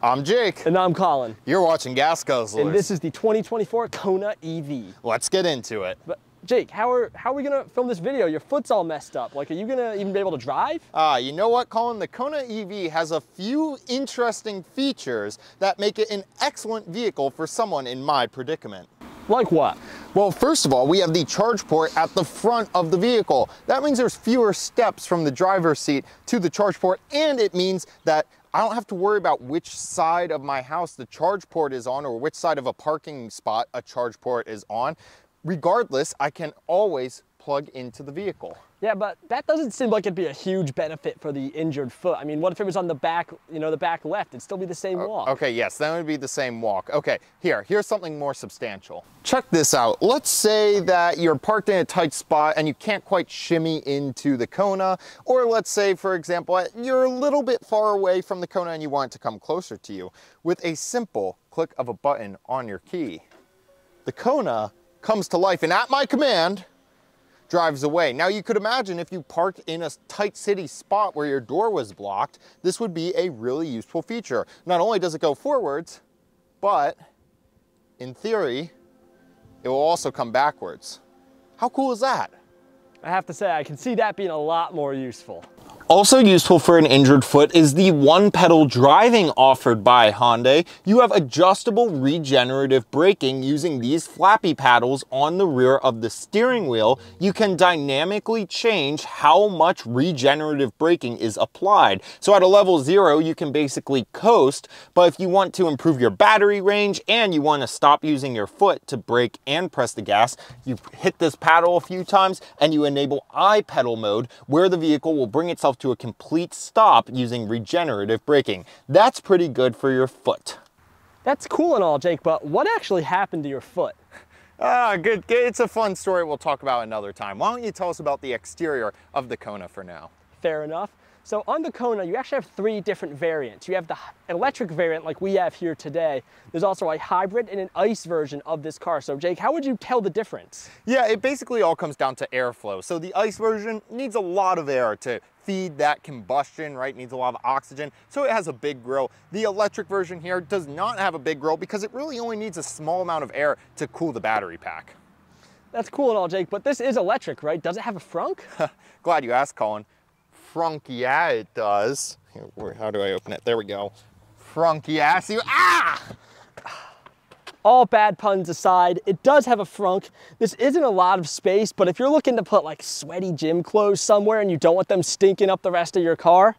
I'm Jake. And I'm Colin. You're watching Gas Guzzlers. And this is the 2024 Kona EV. Let's get into it. But Jake, how are we gonna film this video? Your foot's all messed up. Like, are you gonna even be able to drive? You know what, Colin? The Kona EV has a few interesting features that make it an excellent vehicle for someone in my predicament. Like what? Well, first of all, we have the charge port at the front of the vehicle. That means there's fewer steps from the driver's seat to the charge port, and it means that I don't have to worry about which side of my house the charge port is on or which side of a parking spot a charge port is on. Regardless, I can always plug into the vehicle. Yeah, but that doesn't seem like it'd be a huge benefit for the injured foot. I mean, what if it was on the back, the back left? It'd still be the same walk. Okay, yes, that would be the same walk. Okay, here's something more substantial. Check this out. Let's say that you're parked in a tight spot and you can't quite shimmy into the Kona, or let's say, for example, you're a little bit far away from the Kona and you want it to come closer to you. With a simple click of a button on your key, the Kona comes to life and at my command, drives away. Now you could imagine if you parked in a tight city spot where your door was blocked, this would be a really useful feature. Not only does it go forwards, but in theory, it will also come backwards. How cool is that? I have to say, I can see that being a lot more useful. Also useful for an injured foot is the one-pedal driving offered by Hyundai. You have adjustable regenerative braking using these flappy paddles on the rear of the steering wheel. You can dynamically change how much regenerative braking is applied. So at a level 0, you can basically coast, but if you want to improve your battery range and you want to stop using your foot to brake and press the gas, you hit this paddle a few times and you enable I-pedal mode, where the vehicle will bring itself to a complete stop using regenerative braking. That's pretty good for your foot. That's cool and all, Jake, but what actually happened to your foot? Good. It's a fun story we'll talk about another time. Why don't you tell us about the exterior of the Kona for now? Fair enough. So on the Kona, you actually have 3 different variants. You have the electric variant like we have here today. There's also a hybrid and an ICE version of this car. So Jake, how would you tell the difference? Yeah, it basically all comes down to airflow. So the ICE version needs a lot of air to feed that combustion, right? Needs a lot of oxygen, so it has a big grill. The electric version here does not have a big grill because it really only needs a small amount of air to cool the battery pack. That's cool and all, Jake, but this is electric, right? Does it have a frunk? Glad you asked, Colin. Frunk, yeah, it does. How do I open it? There we go. Frunk, yeah, see, All bad puns aside, it does have a frunk. This isn't a lot of space, but if you're looking to put like sweaty gym clothes somewhere and you don't want them stinking up the rest of your car,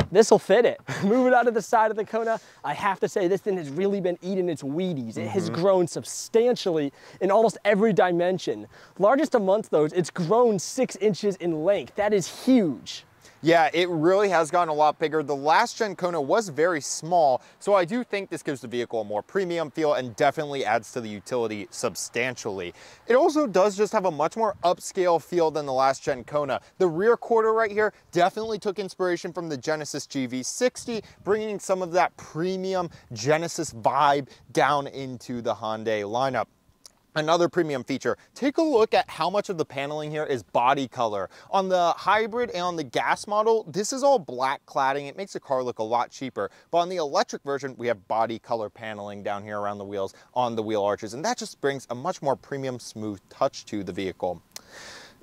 this will fit it. Moving out of the side of the Kona, I have to say this thing has really been eating its Wheaties. It has grown substantially in almost every dimension. Largest amongst those, it's grown 6 inches in length. That is huge. Yeah, it really has gotten a lot bigger. The last gen Kona was very small, so I do think this gives the vehicle a more premium feel and definitely adds to the utility substantially. It also does just have a much more upscale feel than the last gen Kona. The rear quarter right here definitely took inspiration from the Genesis GV60, bringing some of that premium Genesis vibe down into the Hyundai lineup. Another premium feature, take a look at how much of the paneling here is body color. On the hybrid and on the gas model, this is all black cladding. It makes the car look a lot cheaper. But on the electric version, we have body color paneling down here around the wheels, on the wheel arches, and that just brings a much more premium, smooth touch to the vehicle.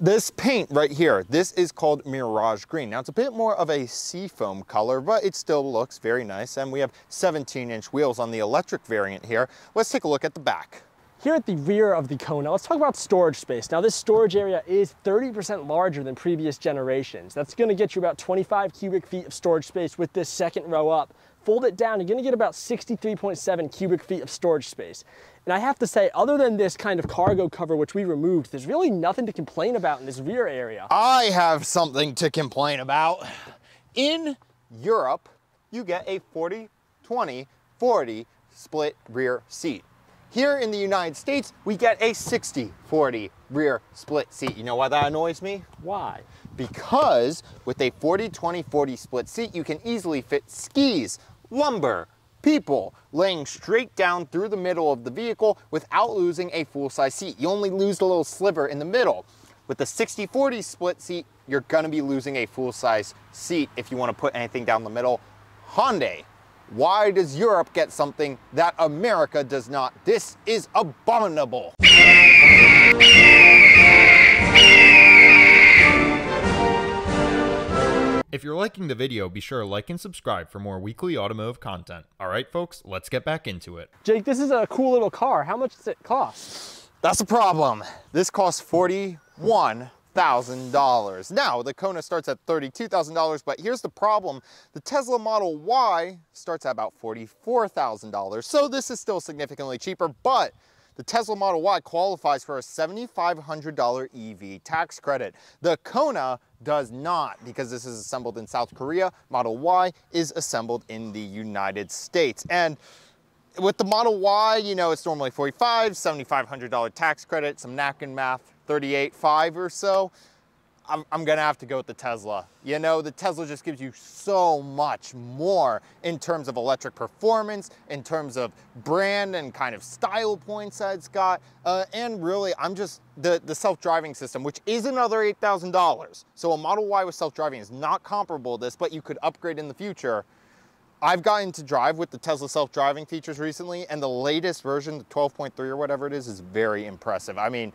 This paint right here, this is called Mirage Green. Now it's a bit more of a seafoam color, but it still looks very nice. And we have 17-inch wheels on the electric variant here. Let's take a look at the back. Here at the rear of the Kona, let's talk about storage space. Now this storage area is 30% larger than previous generations. That's gonna get you about 25 cubic feet of storage space with this second row up. Fold it down, you're gonna get about 63.7 cubic feet of storage space. And I have to say, other than this kind of cargo cover, which we removed, there's really nothing to complain about in this rear area. I have something to complain about. In Europe, you get a 40-20-40 split rear seat. Here in the United States, we get a 60-40 rear split seat. You know why that annoys me? Why? Because with a 40-20-40 split seat, you can easily fit skis, lumber, people laying straight down through the middle of the vehicle without losing a full-size seat. You only lose the little sliver in the middle. With the 60-40 split seat, you're gonna be losing a full-size seat if you wanna put anything down the middle. Hyundai Why does Europe get something that America does not? This is abominable. If you're liking the video, be sure to like and subscribe for more weekly automotive content. All right, folks, let's get back into it. Jake, this is a cool little car. How much does it cost? That's the problem. This costs $41,000. Now, the Kona starts at $32,000, but here's the problem. The Tesla Model Y starts at about $44,000. So this is still significantly cheaper, but the Tesla Model Y qualifies for a $7,500 EV tax credit. The Kona does not, because this is assembled in South Korea. Model Y is assembled in the United States. And with the Model Y, you know, it's normally $45,000, $7,500 tax credit, some napkin math, $38,500 or so. I'm gonna have to go with the Tesla. You know, the Tesla just gives you so much more in terms of electric performance, in terms of brand and kind of style points that it's got. And really, the self-driving system, which is another $8,000. So a Model Y with self-driving is not comparable to this, but you could upgrade in the future. I've gotten to drive with the Tesla self-driving features recently, and the latest version, the 12.3 or whatever it is very impressive. I mean,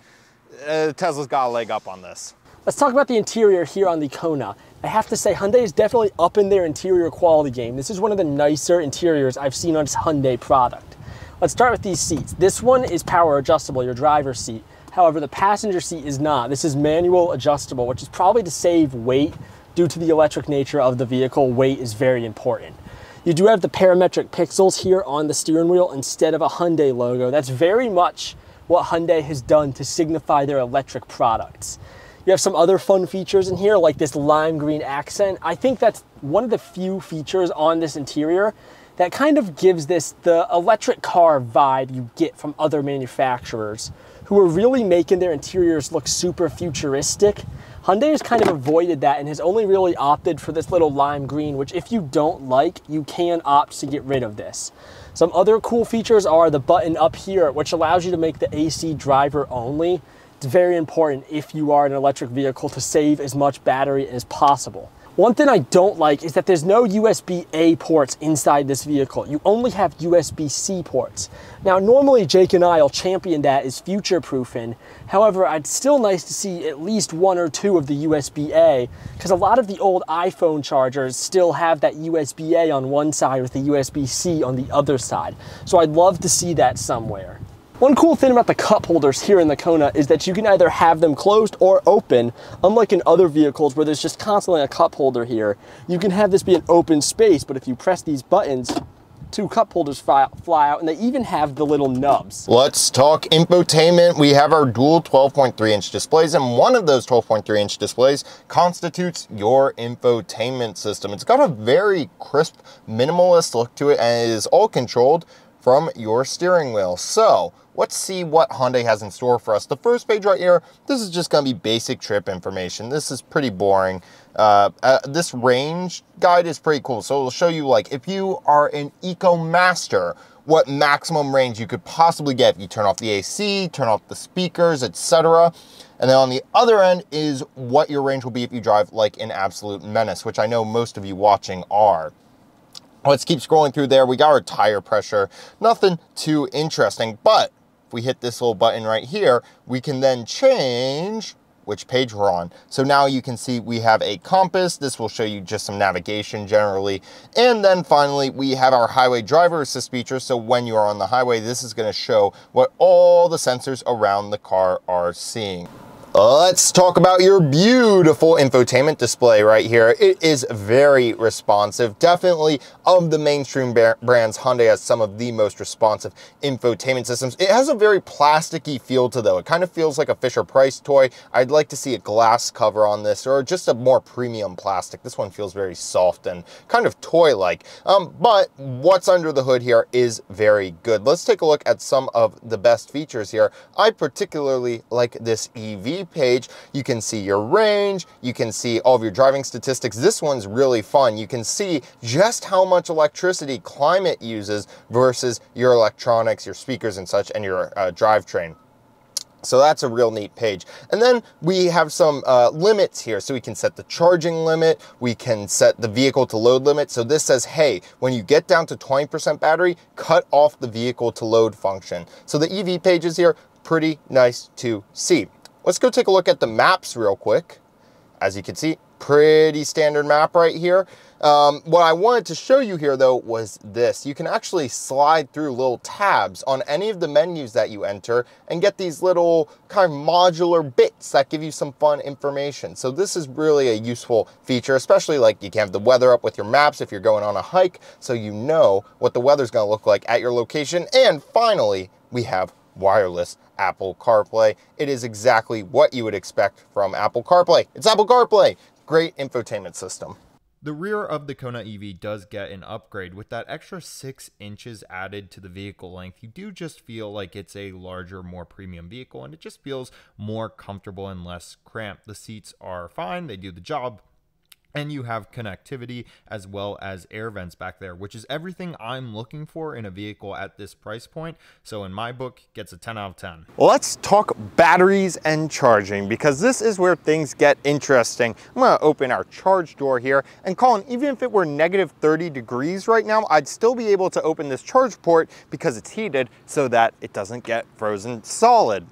Tesla's got a leg up on this. Let's talk about the interior here on the Kona. I have to say, Hyundai is definitely up in their interior quality game. This is one of the nicer interiors I've seen on this Hyundai product. Let's start with these seats. This one is power adjustable, your driver's seat. However, the passenger seat is not. This is manual adjustable, which is probably to save weight. Due to the electric nature of the vehicle, weight is very important. You do have the parametric pixels here on the steering wheel instead of a Hyundai logo. That's very much what Hyundai has done to signify their electric products. You have some other fun features in here, like this lime green accent. I think that's one of the few features on this interior that kind of gives this the electric car vibe you get from other manufacturers who are really making their interiors look super futuristic. Hyundai has kind of avoided that and has only really opted for this little lime green, which if you don't like, you can opt to get rid of this. Some other cool features are the button up here, which allows you to make the AC driver only. It's very important if you are an electric vehicle to save as much battery as possible. One thing I don't like is that there's no USB-A ports inside this vehicle. You only have USB-C ports. Now, normally Jake and I will champion that as future-proofing. However, it's still nice to see at least one or two of the USB-A, because a lot of the old iPhone chargers still have that USB-A on one side with the USB-C on the other side. So I'd love to see that somewhere. One cool thing about the cup holders here in the Kona is that you can either have them closed or open. Unlike in other vehicles where there's just constantly a cup holder here, you can have this be an open space, but if you press these buttons, two cup holders fly out, and they even have the little nubs. Let's talk infotainment. We have our dual 12.3-inch displays, and one of those 12.3-inch displays constitutes your infotainment system. It's got a very crisp, minimalist look to it, and it is all controlled from your steering wheel. So let's see what Hyundai has in store for us. The first page right here, this is just going to be basic trip information. This is pretty boring. This range guide is pretty cool. So it'll show you, like, if you are an Eco Master, what maximum range you could possibly get if you turn off the AC, turn off the speakers, etc. And then on the other end is what your range will be if you drive like an absolute menace, which I know most of you watching are. Let's keep scrolling through there. We got our tire pressure, nothing too interesting, but if we hit this little button right here, we can then change which page we're on. So now you can see we have a compass. This will show you just some navigation generally. And then finally, we have our highway driver assist feature. So when you are on the highway, this is going to show what all the sensors around the car are seeing. Let's talk about your beautiful infotainment display right here. It is very responsive. Definitely of the mainstream brands, Hyundai has some of the most responsive infotainment systems. It has a very plasticky feel to it, though. It kind of feels like a Fisher-Price toy. I'd like to see a glass cover on this, or just a more premium plastic. This one feels very soft and kind of toy-like. But what's under the hood here is very good. Let's take a look at some of the best features here. I particularly like this EV page. You can see your range, you can see all of your driving statistics. This one's really fun. You can see just how much electricity climate uses versus your electronics, your speakers and such, and your drivetrain. So that's a real neat page. And then we have some limits here. So we can set the charging limit. We can set the vehicle to load limit. So this says, hey, when you get down to 20% battery, cut off the vehicle to load function. So the EV pages here, pretty nice to see. Let's go take a look at the maps real quick. As you can see, pretty standard map right here. What I wanted to show you here though was this. You can actually slide through little tabs on any of the menus that you enter and get these little kind of modular bits that give you some fun information. So this is really a useful feature, especially like you can have the weather up with your maps if you're going on a hike, so you know what the weather's gonna look like at your location. And finally, we have wireless Apple CarPlay. It is exactly what you would expect from Apple CarPlay. It's Apple CarPlay. Great infotainment system. The rear of the Kona EV does get an upgrade. With that extra 6 inches added to the vehicle length, you do just feel like it's a larger, more premium vehicle, and it just feels more comfortable and less cramped. The seats are fine, they do the job. And you have connectivity as well as air vents back there, which is everything I'm looking for in a vehicle at this price point. So in my book, gets a 10 out of 10. Let's talk batteries and charging, because this is where things get interesting. I'm gonna open our charge door here, and Colin, even if it were negative 30 degrees right now, I'd still be able to open this charge port because it's heated so that it doesn't get frozen solid.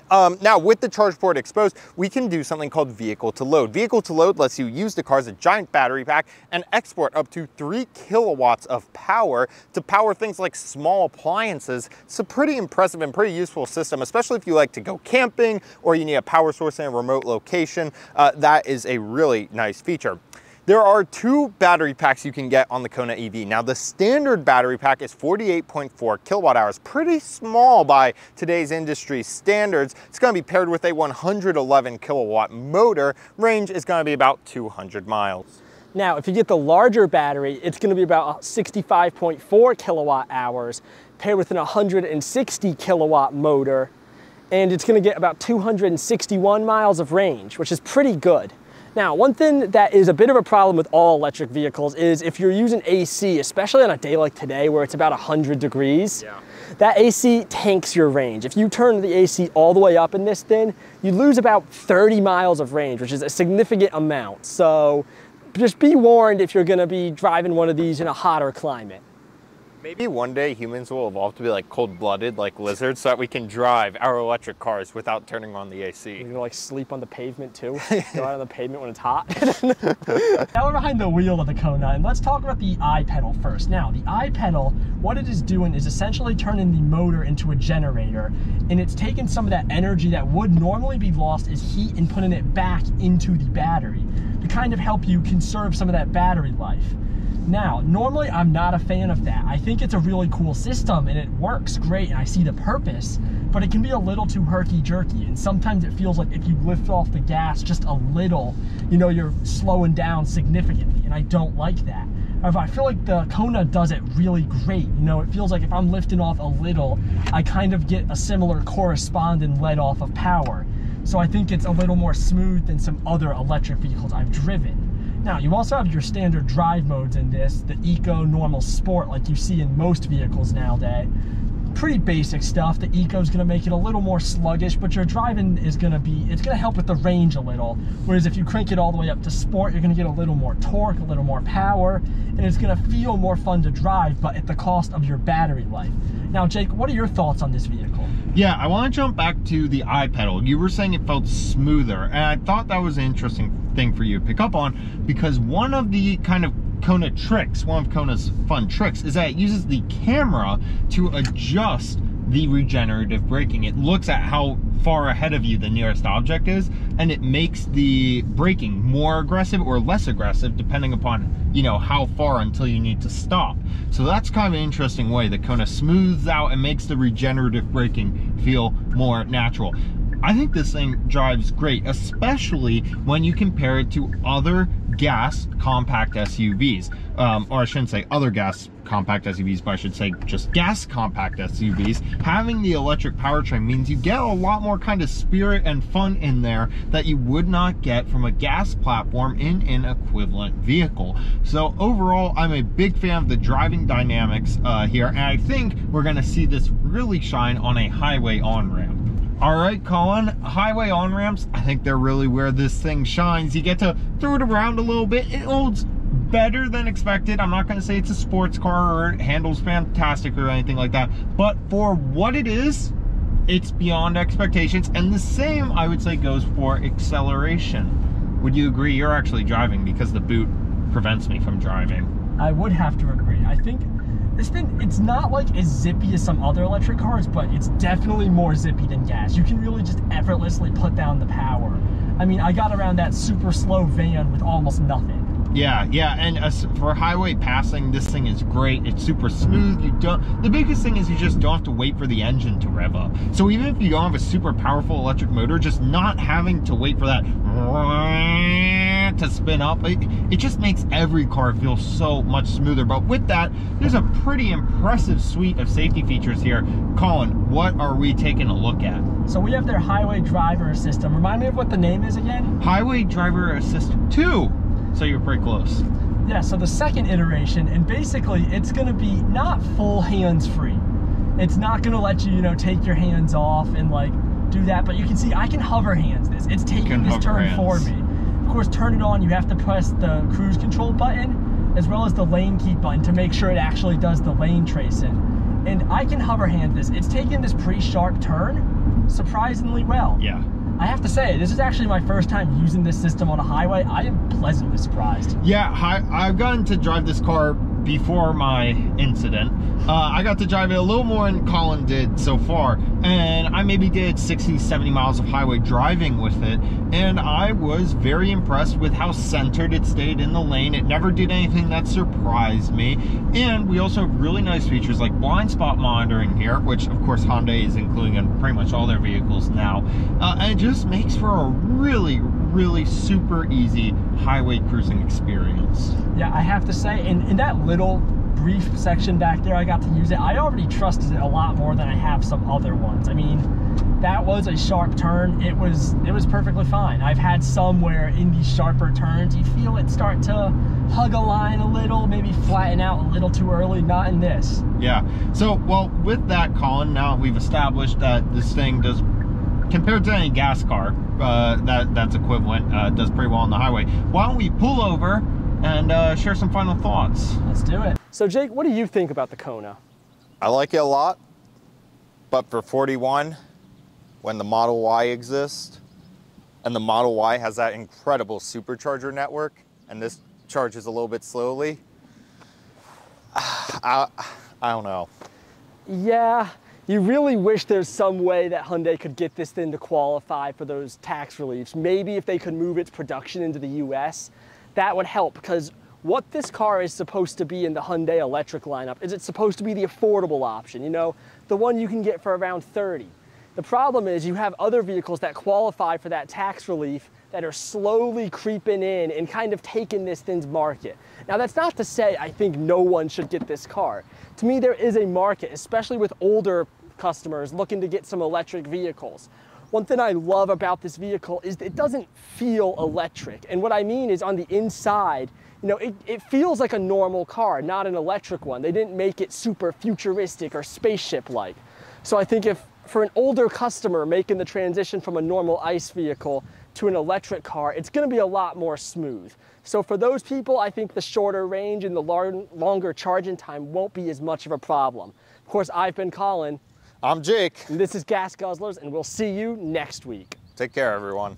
Now, with the charge port exposed, we can do something called vehicle to load. Vehicle to load lets you use the car as a giant battery pack and export up to 3 kilowatts of power to power things like small appliances. It's a pretty impressive and pretty useful system, especially if you like to go camping or you need a power source in a remote location. That is a really nice feature. There are 2 battery packs you can get on the Kona EV. Now, the standard battery pack is 48.4 kilowatt hours, pretty small by today's industry standards. It's going to be paired with a 111 kilowatt motor. Range is going to be about 200 miles. Now, if you get the larger battery, it's going to be about 65.4 kilowatt hours, paired with an 160 kilowatt motor, and it's going to get about 261 miles of range, which is pretty good. Now, one thing that is a bit of a problem with all electric vehicles is if you're using AC, especially on a day like today where it's about 100 degrees, that AC tanks your range. If you turn the AC all the way up in this thing, you lose about 30 miles of range, which is a significant amount. So just be warned if you're gonna be driving one of these in a hotter climate. Maybe one day humans will evolve to be like cold-blooded, like lizards, so that we can drive our electric cars without turning on the AC. You're gonna like sleep on the pavement too? Go out on the pavement when it's hot? Now we're behind the wheel of the Kona, and let's talk about the I-pedal first. Now, the I-pedal, what it is doing is essentially turning the motor into a generator, and it's taking some of that energy that would normally be lost as heat and putting it back into the battery to kind of help you conserve some of that battery life. Now, normally I'm not a fan of that. I think it's a really cool system and it works great and I see the purpose, but it can be a little too herky-jerky, and sometimes it feels like if you lift off the gas just a little, you know, you're slowing down significantly, and I don't like that. However, I feel like the Kona does it really great. You know, it feels like if I'm lifting off a little, I kind of get a similar corresponding let off of power. So I think it's a little more smooth than some other electric vehicles I've driven. Now, you also have your standard drive modes in this, the Eco, Normal, Sport, like you see in most vehicles nowadays. Pretty basic stuff. The Eco is going to make it a little more sluggish, but your driving is going to be, it's going to help with the range a little. Whereas if you crank it all the way up to Sport, you're going to get a little more torque, a little more power, and it's going to feel more fun to drive, but at the cost of your battery life. Now, Jake, what are your thoughts on this vehicle? Yeah, I want to jump back to the I-pedal. You were saying it felt smoother, and I thought that was an interesting thing for you to pick up on, because one of the kind of Kona tricks, one of Kona's fun tricks, is that it uses the camera to adjust the regenerative braking. It looks at how far ahead of you the nearest object is, and it makes the braking more aggressive or less aggressive depending upon, you know, how far until you need to stop. So that's kind of an interesting way that Kona smooths out and makes the regenerative braking feel more natural. I think this thing drives great, especially when you compare it to other gas compact SUVs. Or I shouldn't say other gas compact SUVs, but I should say just gas compact SUVs. Having the electric powertrain means you get a lot more kind of spirit and fun in there that you would not get from a gas platform in an equivalent vehicle. So overall, I'm a big fan of the driving dynamics here, and I think we're going to see this really shine on a highway on-ramp. All right, Colin, highway on-ramps, I think they're really where this thing shines. You get to throw it around a little bit. It holds better than expected. I'm not gonna say it's a sports car or it handles fantastic or anything like that, but for what it is, it's beyond expectations. And the same, I would say, goes for acceleration. Would you agree? You're actually driving because the boot prevents me from driving. I would have to agree. I think this thing, it's not like as zippy as some other electric cars, but it's definitely more zippy than gas. You can really just effortlessly put down the power. I mean, I got around that super slow van with almost nothing. Yeah, and for highway passing, this thing is great. It's super smooth. The biggest thing is you just don't have to wait for the engine to rev up. So even if you don't have a super powerful electric motor, just not having to wait for that to spin up, it just makes every car feel so much smoother. But with that, there's a pretty impressive suite of safety features here. Colin, what are we taking a look at? So we have their highway driver system. Remind me of what the name is again? Highway Driver Assist 2. So you're pretty close. Yeah, so the second iteration, and basically it's gonna be not full hands-free. It's not gonna let you, take your hands off and like do that, but you can see I can hover hands this. It's taking this turn for me. Of course, turn it on, you have to press the cruise control button as well as the lane keep button to make sure it actually does the lane tracing. And I can hover hand this. It's taking this pretty sharp turn surprisingly well. Yeah. I have to say, this is actually my first time using this system on a highway. I am pleasantly surprised. Yeah, I've gotten to drive this car before my incident. I got to drive it a little more than Colin did so far, and I maybe did 60, 70 miles of highway driving with it, and I was very impressed with how centered it stayed in the lane. It never did anything that surprised me, and we also have really nice features like blind spot monitoring here, which of course Hyundai is including in pretty much all their vehicles now, and it just makes for a really super easy highway cruising experience. Yeah, I have to say, in that little brief section back there I got to use it, I already trusted it a lot more than I have some other ones. I mean, that was a sharp turn. It was perfectly fine. I've had some where in these sharper turns you feel it start to hug a line a little, maybe flatten out a little too early. Not in this. Yeah, so well, with that, Colin, now we've established that this thing does, compared to any gas car that's equivalent, does pretty well on the highway. Why don't we pull over and share some final thoughts? Let's do it. So Jake, what do you think about the Kona? I like it a lot, but for 41, when the Model Y exists, and the Model Y has that incredible supercharger network, and this charges a little bit slowly, I don't know. Yeah, you really wish there's some way that Hyundai could get this thing to qualify for those tax reliefs. Maybe if they could move its production into the US, that would help, because what this car is supposed to be in the Hyundai electric lineup is it's supposed to be the affordable option, the one you can get for around 30. The problem is you have other vehicles that qualify for that tax relief that are slowly creeping in and kind of taking this thing's market. Now that's not to say I think no one should get this car. To me, there is a market, especially with older customers looking to get some electric vehicles. One thing I love about this vehicle is that it doesn't feel electric. And what I mean is on the inside, it feels like a normal car, not an electric one. They didn't make it super futuristic or spaceship-like. So I think if for an older customer making the transition from a normal ICE vehicle to an electric car, it's gonna be a lot more smooth. So for those people, I think the shorter range and the longer charging time won't be as much of a problem. Of course, I've been Colin. I'm Jake. And this is Gas Guzzlers, and we'll see you next week. Take care, everyone.